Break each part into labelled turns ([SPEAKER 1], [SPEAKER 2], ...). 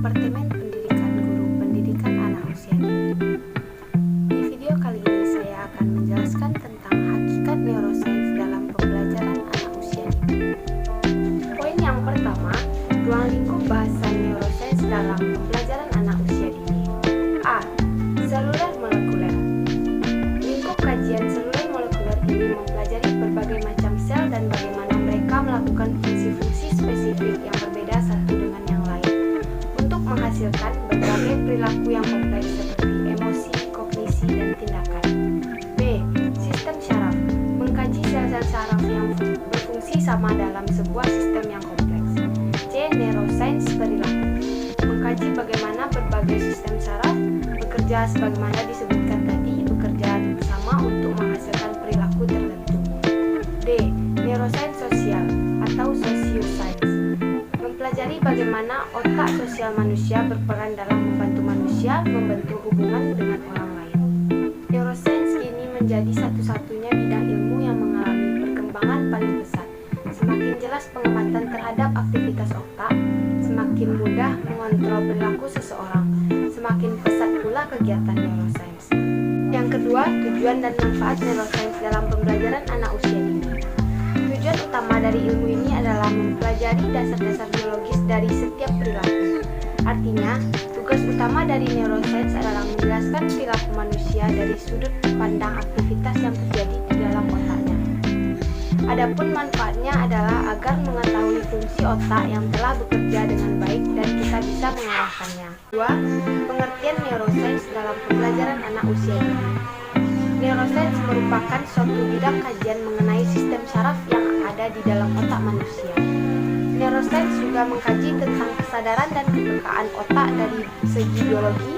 [SPEAKER 1] Departemen Pendidikan Guru Pendidikan Anak Usia Dini. Di video kali ini saya akan menjelaskan tentang hakikat neuroscience dalam pembelajaran anak usia dini. Poin yang pertama, ruang lingkup bahasan neuroscience dalam pembelajaran anak usia dini. A. Seluler molekuler. Lingkup kajian seluler molekuler ini mempelajari berbagai macam sel dan bagaimana mereka melakukan fungsi-fungsi spesifik yang berbeda satu dengan yang lain untuk menghasilkan berbagai perilaku yang kompleks seperti emosi, kognisi, dan tindakan. B. Sistem syaraf. Mengkaji sel-sel syaraf yang berfungsi sama dalam sebuah sistem yang kompleks. C. Neuroscience perilaku. Mengkaji bagaimana berbagai sistem syaraf bekerja sebagaimana disebutkan tadi, bekerja sama untuk menghasilkan perilaku tertentu. D. Neuroscience sosial atau socioscience. Mempelajari bagaimana otak sosial manusia berperan dalam membantu manusia membentuk hubungan dengan orang lain. Neuroscience kini menjadi satu-satunya bidang ilmu yang mengalami perkembangan paling pesat. Semakin jelas pengamatan terhadap aktivitas otak, semakin mudah mengontrol perilaku seseorang, semakin pesat pula kegiatan neuroscience. Yang kedua, tujuan dan manfaat neuroscience dalam pembelajaran anak usia dini. Tujuan utama dari ilmu ini adalah mempelajari dasar-dasar biologis dari setiap perilaku. Artinya, tugas utama dari neuroscience adalah menjelaskan perilaku manusia dari sudut pandang aktivitas yang terjadi di dalam otaknya. Adapun manfaatnya adalah agar mengetahui fungsi otak yang telah bekerja dengan baik dan kita bisa mengarahkannya. 2. Pengertian neuroscience dalam pembelajaran anak usia dini. Neuroscience merupakan suatu bidang kajian mengenai sistem syaraf yang ada di dalam otak manusia. Neuroscience juga mengkaji tentang kesadaran dan kepekaan otak dari segi biologi,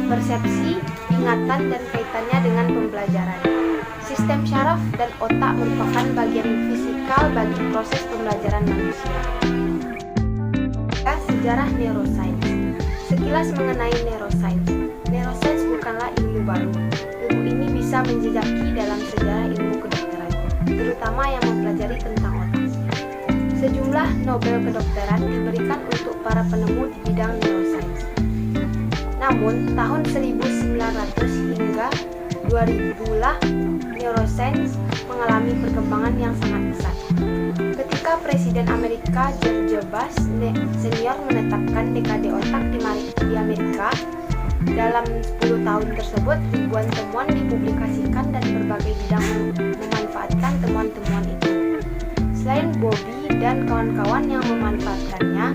[SPEAKER 1] persepsi, ingatan, dan kaitannya dengan pembelajaran. Sistem syaraf dan otak merupakan bagian fisikal bagi proses pembelajaran manusia. Sejarah neuroscience. Sekilas mengenai neuroscience. Neuroscience bukanlah ilmu baru. Ilmu ini bisa menjejaki dalam sejarah ilmu kedokteran, terutama yang mempelajari tentang otak. Sejumlah Nobel kedokteran diberikan untuk para penemu di bidang neuroscience. Namun, tahun 1900 hingga 2000-lah neuroscience mengalami perkembangan yang sangat pesat. Ketika Presiden Amerika George Bush Senior menetapkan dekade otak di Amerika, dalam 10 tahun tersebut ribuan temuan dipublikasikan dan berbagai bidang memanfaatkan temuan-temuan itu. Selain Bobby dan kawan-kawan yang memanfaatkannya,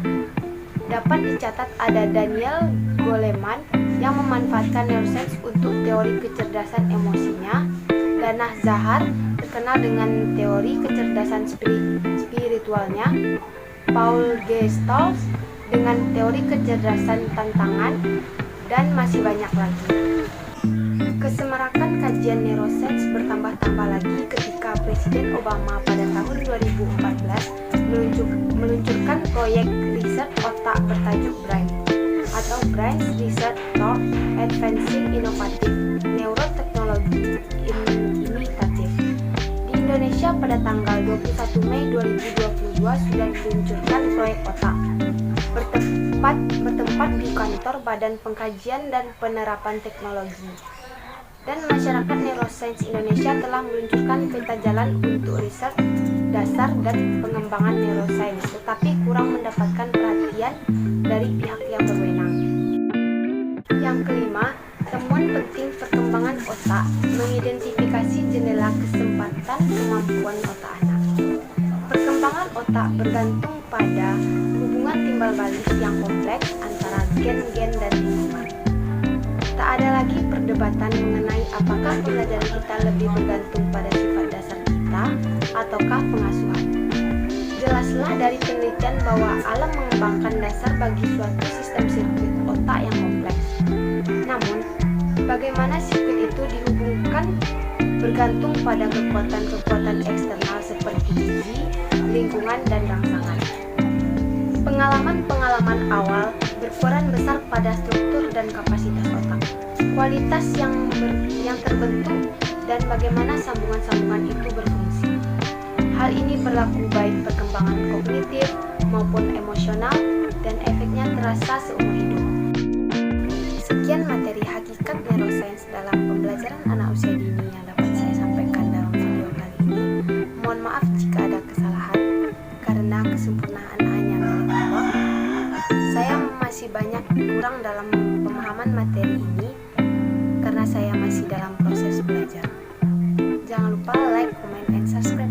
[SPEAKER 1] dapat dicatat ada Daniel Goleman yang memanfaatkan neuroscience untuk teori kecerdasan emosinya, Dana Zahar terkenal dengan teori kecerdasan spiritualnya, Paul G. Stolz dengan teori kecerdasan tantangan, dan masih banyak lagi. Kesemarakan kajian neuroscience bertambah-tambah lagi ketika Presiden Obama pada tahun 2014 meluncurkan proyek riset otak bertajuk BRAIN atau Brain Research Toward Advancing Innovative Neuroteknologi Imitatif. Di Indonesia pada tanggal 21 Mei 2022 sudah diluncurkan proyek otak bertempat di kantor Badan Pengkajian dan Penerapan Teknologi. Dan masyarakat neuroscience Indonesia telah meluncurkan peta jalan untuk riset dasar dan pengembangan neuroscience, tetapi kurang mendapatkan perhatian dari pihak yang berwenang. Yang kelima, temuan penting perkembangan otak mengidentifikasi jendela kesempatan kemampuan otak anak. Perkembangan otak bergantung pada hubungan timbal balik yang kompleks antara gen-gen dan lingkungan. Tak ada lagi perdebatan mengenai apakah pembelajaran kita lebih bergantung pada sifat dasar kita ataukah pengasuhan. Jelaslah dari penelitian bahwa alam mengembangkan dasar bagi suatu sistem sirkuit otak yang kompleks. Namun, bagaimana sirkuit itu dihubungkan bergantung pada kekuatan-kekuatan eksternal seperti gizi, lingkungan, dan rangsangan. Pengalaman-pengalaman awal berperan besar pada struktur dan kapasitas otak, kualitas yang terbentuk, dan bagaimana sambungan-sambungan itu berfungsi. Hal ini berlaku baik perkembangan kognitif, maupun emosional, dan efeknya terasa seumur hidup. Sekian materi hakikat neuroscience dalam pembelajaran anak usia dini yang dapat saya sampaikan dalam video kali ini. Mohon maaf jika ada kesalahan, karena kesempurnaan hanya milik Allah. Saya masih banyak kurang dalam pemahaman materi ini, karena saya masih dalam proses belajar. Jangan lupa like, comment, and subscribe.